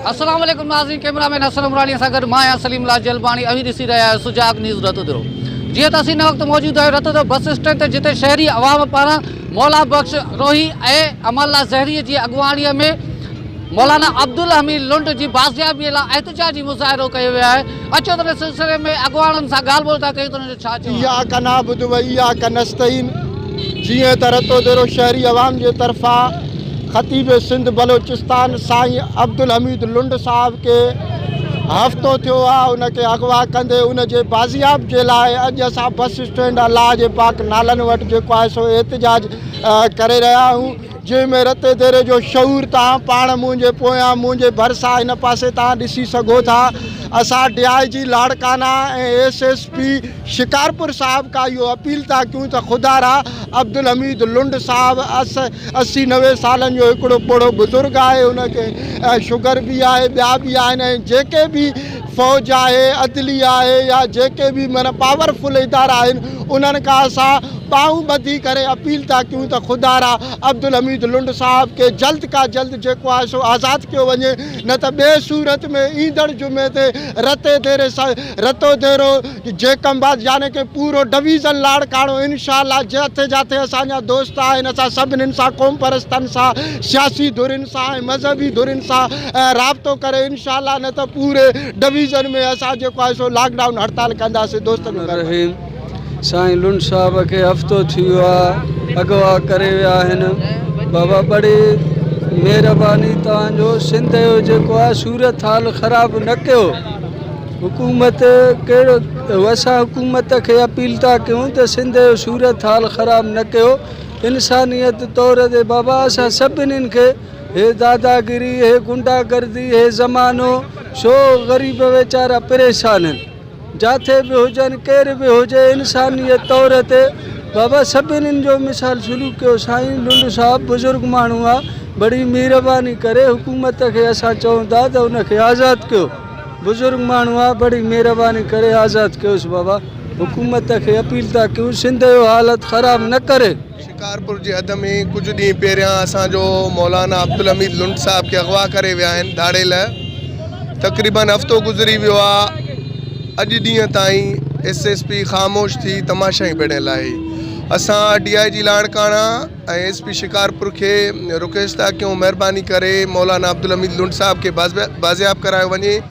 अस्सलाम वालेकुम नाज़रीन, कैमरामैन हसन उमरानी सां गॾु मां आहियां सलीम लाल जलबाणी। अभी ॾिसी रहिया आहियो सुजाग न्यूज़ रतोदरो। जीअं त असीं हिन वक़्तु मौजूदु आहियूं रतोदरो बस स्टैंड ते, जिते शहरी अवाम पारां मौला बख्श रोही ऐं अमल्ला ज़हरी जी अॻुवाणीअ में मौलाना अब्दुल हमीद लुंड जी बाज़ियाबीअ लाइ एहतिजाजी मुज़ाहिरो कयो वियो आहे। अचो त सिलसिले में अॻुवाणनि सां ॻाल्हि ॿोल था कयूं त उन्हनि जो छा चयो। इय्याक नअबुदु व इय्याक नस्तईन। जीअं त रतोदरो शहरी अवाम जे तरफ़ां ख़तीब सिंध बलोचिस्तान साईं अब्दुल हमीद लुंड साहब के हफ़्तो थियो आहे, उनखे अगवा कंदे उन जे बाज़ियाब जे लाइ अॼु असां बस स्टैंड अलाह जे पाक नालनि वटि जेको आहे सो एहतिजाज करे रहिया आहियूं, जंहिंमें रते देरे जो शऊर तव्हां पाण मुंहिंजे पोयां मुंहिंजे भरिसां हिन पासे तव्हां ॾिसी सघो था। असां DIG लाड़काना ऐं SSP शिकारपुर साहब का इहो अपील था कयूं त ख़ुदा अब्दुल हमीद लुंड साहब 80-90 सालनि जो हिकिड़ो ॿुढ़ो बुज़ुर्ग आहे, उनखे शुगर बि आहे, ॿिया बि आहिनि, ऐं जेके बि फ़ौज आहे, अदली आहे, या जेके बि माना पावरफुल इदारा आहिनि, उन्हनि खां असां ॿाहूं ॿधी करे अपील था कयूं त ख़ुदा अब्दुल हमीद लुंड साहब के जल्द का जल्द जेको आहे सो आज़ादु कयो वञे, न त ॿिए सूरत में ईंदड़ जुमे ते रते देरे रतो देरो जेकमबाद यानी कि पूरो डिवीज़न लाड़काणो इंशाअल्लाह जिथे जिथे असांजा दोस्त आहिनि, असां सभिनीनि सां क़ौम परस्तनि सां, सियासी धुरियुनि सां ऐं मज़हबी धुरियुनि सां राब्तो करे इंशाअल्लाह न त पूरे डिवीज़न में असां जेको आहे सो लॉकडाउन हड़ताल कंदासीं। दोस्तनि साईं लुंड साहब के हफ़्तो थी वियो आहे, अगवा करे विया आहिनि। बाबा बड़ी महिरबानी तव्हांजो सिंध जो जेको आहे सूरत हाल ख़राबु न कयो। हुकूमत कहिड़ो असां हुकूमत खे अपील था कयूं त सिंध जो सूरत हाल ख़राबु न कयो। इंसानियत तौर ते बाबा असां सभिनीनि खे हे दादागिरी, हे गुंडागर्दी, हे ज़मानो छो ग़रीब वीचारा परेशान आहिनि, जाथे बि हुजनि केर बि हुजे, इंसानियत तौर ते बाबा सभिनीनि जो मिसाल सलूक कयो। साईं लुंड साहब बुज़ुर्ग माण्हू आहे, बड़ी महिरबानी करे हुकूमत खे असां चऊं था त उनखे आज़ादु कयो। बुज़ुर्ग माण्हू आहे, बड़ी महिरबानी करे आज़ादु कयोसि। बाबा हुकूमत खे अपील था कयूं सिंध जो हालत ख़राबु न करे। शिकारपुर जे हद में कुझु ॾींहं पहिरियां असांजो मौलाना अब्दुल हमीद लुंड साहब खे अगवा करे विया आहिनि दाड़े लाइ। तक़रीबन हफ़्तो गुज़री वियो आहे, अॼु ॾींहं ताईं SSP ख़ामोश थी तमाशा ई पिणियल आहे। असां DIG लाड़काना ऐं SP शिकारपुर खे रिक्वेस्ट था कयूं, महिरबानी करे मौलाना अब्दुल हमीद लुंड साहब खे बाज़ियाब करायो वञे।